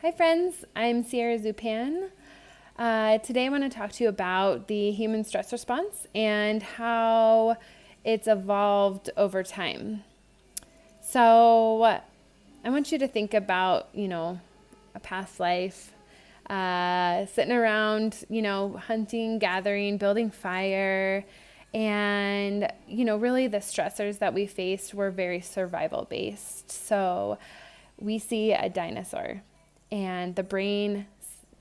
Hi friends, I'm Sierra Zupan. Today I want to talk to you about the human stress response and how it's evolved over time. So I want you to think about, a past life, sitting around, hunting, gathering, building fire. And, really the stressors that we faced were very survival based. So we see a dinosaur and the brain,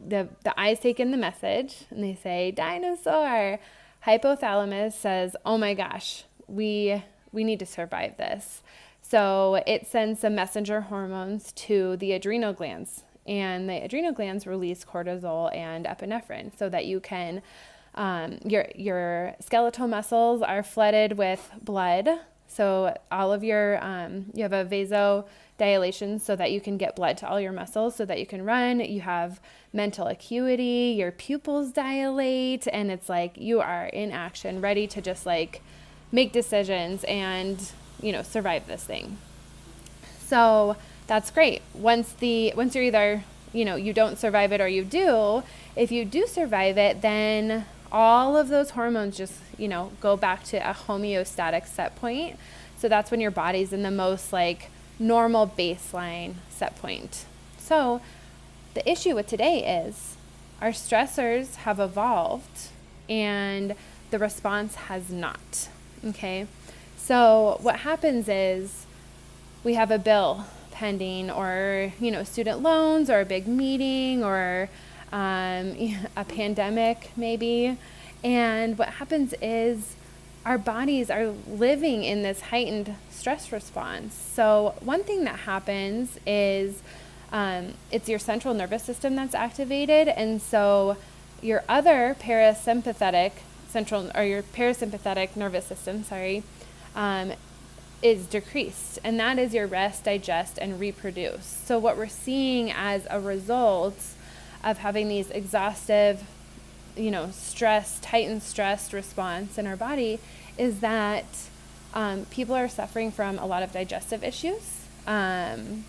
the eyes take in the message and they say, dinosaur. Hypothalamus says, oh my gosh, we need to survive this. So it sends some messenger hormones to the adrenal glands, and the adrenal glands release cortisol and epinephrine so that you can, your skeletal muscles are flooded with blood. So all of your, you have a vasodilation so that you can get blood to all your muscles so that you can run. You have mental acuity, your pupils dilate, and it's like you are in action, ready to just like make decisions and, survive this thing. So that's great. Once you're either, you don't survive it or you do, if you do survive it, then all of those hormones just, go back to a homeostatic set point. So that's when your body's in the most like normal baseline set point. So the issue with today is our stressors have evolved and the response has not. Okay. So what happens is we have a bill pending or, student loans or a big meeting or a pandemic maybe. And what happens is our bodies are living in this heightened stress response. So one thing that happens is it's your central nervous system that's activated. And so your other parasympathetic nervous system, is decreased. And that is your rest, digest, and reproduce. So what we're seeing as a result of having these exhaustive, heightened stress response in our body is that people are suffering from a lot of digestive issues and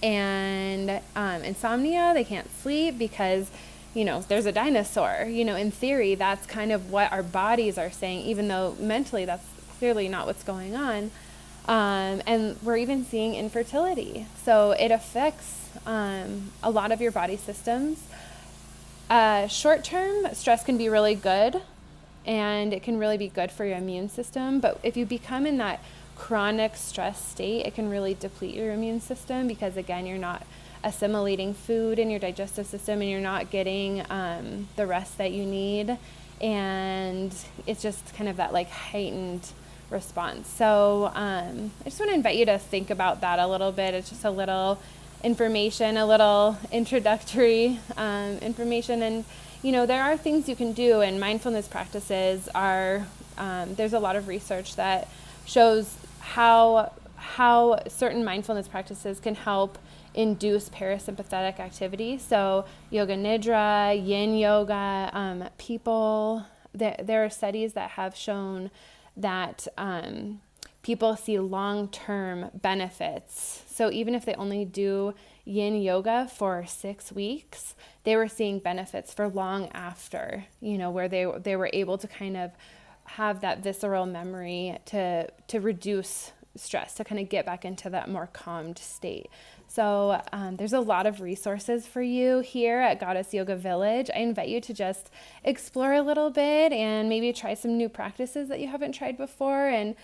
insomnia. They can't sleep because, there's a dinosaur. In theory, that's kind of what our bodies are saying, even though mentally that's clearly not what's going on. And we're even seeing infertility. So it affects a lot of your body systems. Short-term stress can be really good, and it can really be good for your immune system. But if you become in that chronic stress state, it can really deplete your immune system because, again, you're not assimilating food in your digestive system and you're not getting the rest that you need. And it's just kind of that like heightened response. So I just want to invite you to think about that a little bit. It's just a little information, a little introductory information. And, there are things you can do, and mindfulness practices are, there's a lot of research that shows how certain mindfulness practices can help induce parasympathetic activity. So yoga nidra, yin yoga, there are studies that have shown that people see long-term benefits. So even if they only do yin yoga for 6 weeks, they were seeing benefits for long after, where they were able to kind of have that visceral memory to reduce stress, to kind of get back into that more calmed state. So there's a lot of resources for you here at Goddess Yoga Village. I invite you to just explore a little bit and maybe try some new practices that you haven't tried before, and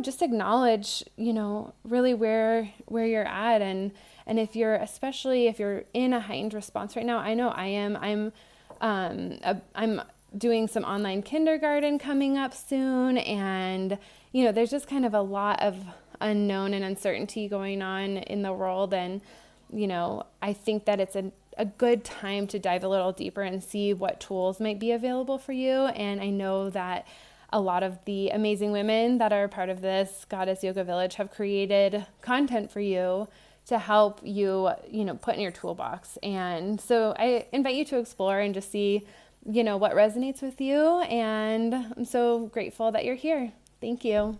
just acknowledge really where you're at, and especially if you're in a heightened response right now. I know I am. I'm doing some online kindergarten coming up soon, and there's just kind of a lot of unknown and uncertainty going on in the world. And, I think that it's a good time to dive a little deeper and see what tools might be available for you. And I know that a lot of the amazing women that are part of this Goddess Yoga Village have created content for you to help you, put in your toolbox. And so I invite you to explore and just see, what resonates with you. And I'm so grateful that you're here. Thank you.